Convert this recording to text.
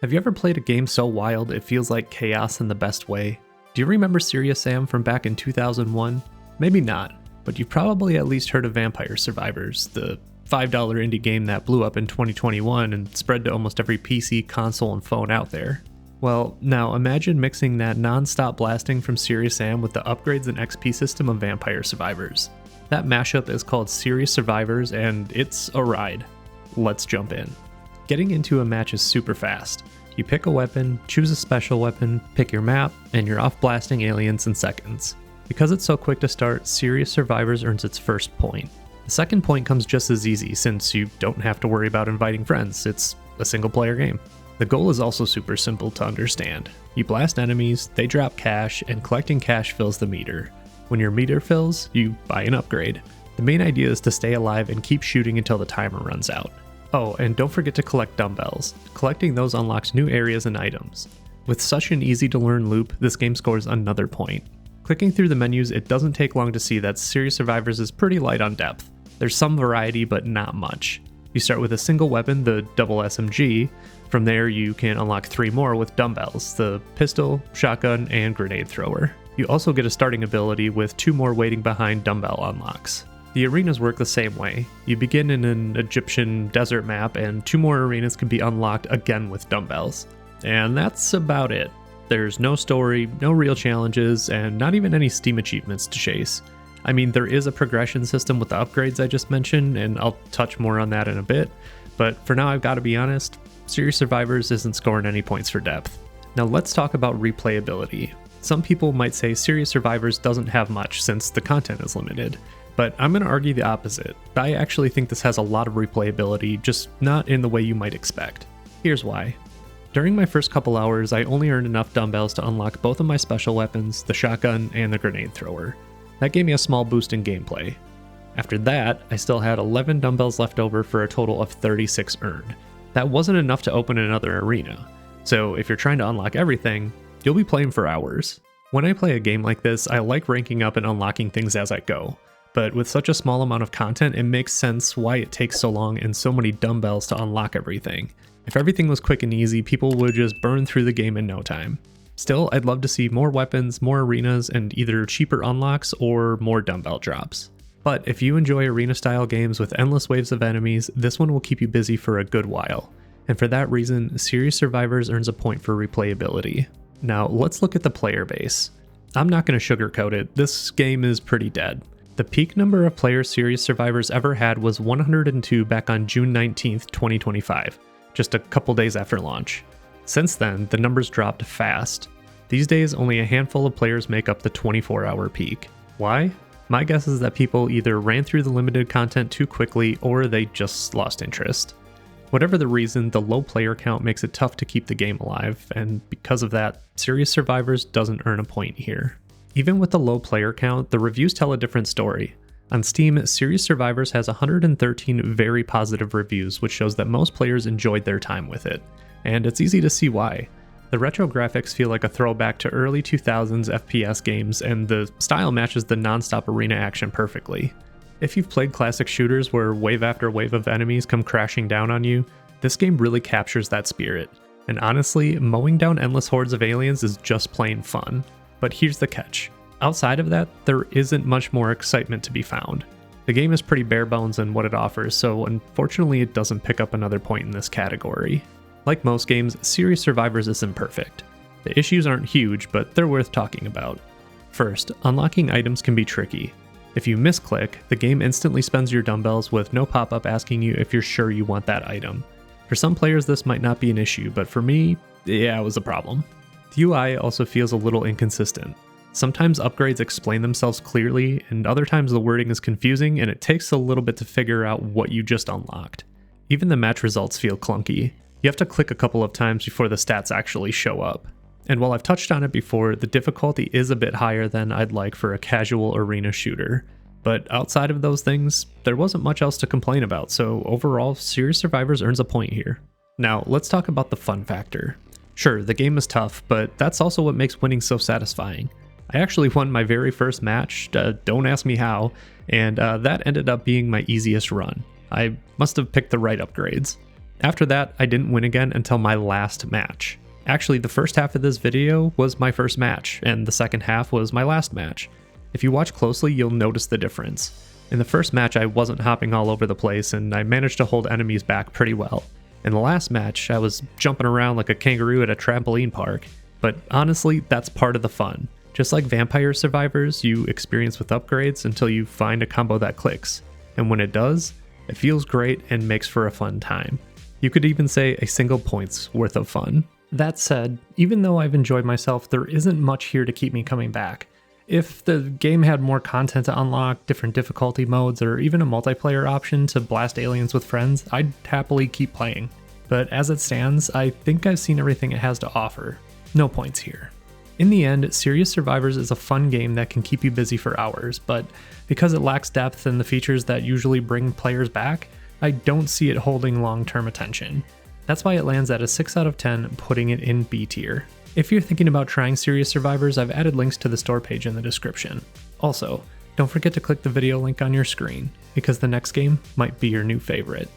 Have you ever played a game so wild it feels like chaos in the best way? Do you remember Serious Sam from back in 2001? Maybe not, but you've probably at least heard of Vampire Survivors, the $5 indie game that blew up in 2021 and spread to almost every PC, console, and phone out there. Well, now imagine mixing that non-stop blasting from Serious Sam with the upgrades and XP system of Vampire Survivors. That mashup is called Serious Survivors, and it's a ride. Let's jump in. Getting into a match is super fast. You pick a weapon, choose a special weapon, pick your map, and you're off blasting aliens in seconds. Because it's so quick to start, Serious Survivors earns its first point. The second point comes just as easy since you don't have to worry about inviting friends, it's a single player game. The goal is also super simple to understand. You blast enemies, they drop cash, and collecting cash fills the meter. When your meter fills, you buy an upgrade. The main idea is to stay alive and keep shooting until the timer runs out. Oh, and don't forget to collect dumbbells. Collecting those unlocks new areas and items. With such an easy to learn loop, this game scores another point. Clicking through the menus, it doesn't take long to see that Serious Survivors is pretty light on depth. There's some variety, but not much. You start with a single weapon, the double SMG. From there, you can unlock 3 more with dumbbells, the pistol, shotgun, and grenade thrower. You also get a starting ability with 2 more waiting behind dumbbell unlocks. The arenas work the same way. You begin in an Egyptian desert map, and 2 more arenas can be unlocked again with dumbbells. And that's about it. There's no story, no real challenges, and not even any Steam achievements to chase. I mean, there is a progression system with the upgrades I just mentioned, and I'll touch more on that in a bit, but for now I've got to be honest, Serious Survivors isn't scoring any points for depth. Now let's talk about replayability. Some people might say Serious Survivors doesn't have much since the content is limited, but I'm going to argue the opposite. I actually think this has a lot of replayability, just not in the way you might expect. Here's why. During my first couple hours, I only earned enough dumbbells to unlock both of my special weapons, the shotgun and the grenade thrower. That gave me a small boost in gameplay. After that, I still had 11 dumbbells left over for a total of 36 earned. That wasn't enough to open another arena, so if you're trying to unlock everything, you'll be playing for hours. When I play a game like this, I like ranking up and unlocking things as I go, but with such a small amount of content, it makes sense why it takes so long and so many dumbbells to unlock everything. If everything was quick and easy, people would just burn through the game in no time. Still, I'd love to see more weapons, more arenas, and either cheaper unlocks or more dumbbell drops. But if you enjoy arena-style games with endless waves of enemies, this one will keep you busy for a good while. And for that reason, Serious Survivors earns a point for replayability. Now, let's look at the player base. I'm not going to sugarcoat it, this game is pretty dead. The peak number of players Serious Survivors ever had was 102 back on June 19th, 2025, just a couple days after launch. Since then, the numbers dropped fast. These days, only a handful of players make up the 24-hour peak. Why? My guess is that people either ran through the limited content too quickly or they just lost interest. Whatever the reason, the low player count makes it tough to keep the game alive, and because of that, Serious Survivors doesn't earn a point here. Even with the low player count, the reviews tell a different story. On Steam, Serious Survivors has 113 very positive reviews, which shows that most players enjoyed their time with it. And it's easy to see why. The retro graphics feel like a throwback to early 2000s FPS games, and the style matches the non-stop arena action perfectly. If you've played classic shooters where wave after wave of enemies come crashing down on you, this game really captures that spirit. And honestly, mowing down endless hordes of aliens is just plain fun. But here's the catch. Outside of that, there isn't much more excitement to be found. The game is pretty bare bones in what it offers, so unfortunately it doesn't pick up another point in this category. Like most games, Serious Survivors isn't perfect. The issues aren't huge, but they're worth talking about. First, unlocking items can be tricky. If you misclick, the game instantly spends your dumbbells with no pop-up asking you if you're sure you want that item. For some players this might not be an issue, but for me, yeah, it was a problem. The UI also feels a little inconsistent. Sometimes upgrades explain themselves clearly, and other times the wording is confusing and it takes a little bit to figure out what you just unlocked. Even the match results feel clunky. You have to click a couple of times before the stats actually show up. And while I've touched on it before, the difficulty is a bit higher than I'd like for a casual arena shooter. But outside of those things, there wasn't much else to complain about, so overall, Serious Survivors earns a point here. Now, let's talk about the fun factor. Sure, the game is tough, but that's also what makes winning so satisfying. I actually won my very first match, don't ask me how, and that ended up being my easiest run. I must have picked the right upgrades. After that, I didn't win again until my last match. Actually, the first half of this video was my first match, and the second half was my last match. If you watch closely, you'll notice the difference. In the first match, I wasn't hopping all over the place, and I managed to hold enemies back pretty well. In the last match, I was jumping around like a kangaroo at a trampoline park. But honestly, that's part of the fun. Just like Vampire Survivors, you experience with upgrades until you find a combo that clicks. And when it does, it feels great and makes for a fun time. You could even say a single point's worth of fun. That said, even though I've enjoyed myself, there isn't much here to keep me coming back. If the game had more content to unlock, different difficulty modes, or even a multiplayer option to blast aliens with friends, I'd happily keep playing. But as it stands, I think I've seen everything it has to offer. No points here. In the end, Serious Survivors is a fun game that can keep you busy for hours, but because it lacks depth and the features that usually bring players back, I don't see it holding long-term attention. That's why it lands at a 6 out of 10, putting it in B tier. If you're thinking about trying Serious Survivors, I've added links to the store page in the description. Also, don't forget to click the video link on your screen, because the next game might be your new favorite.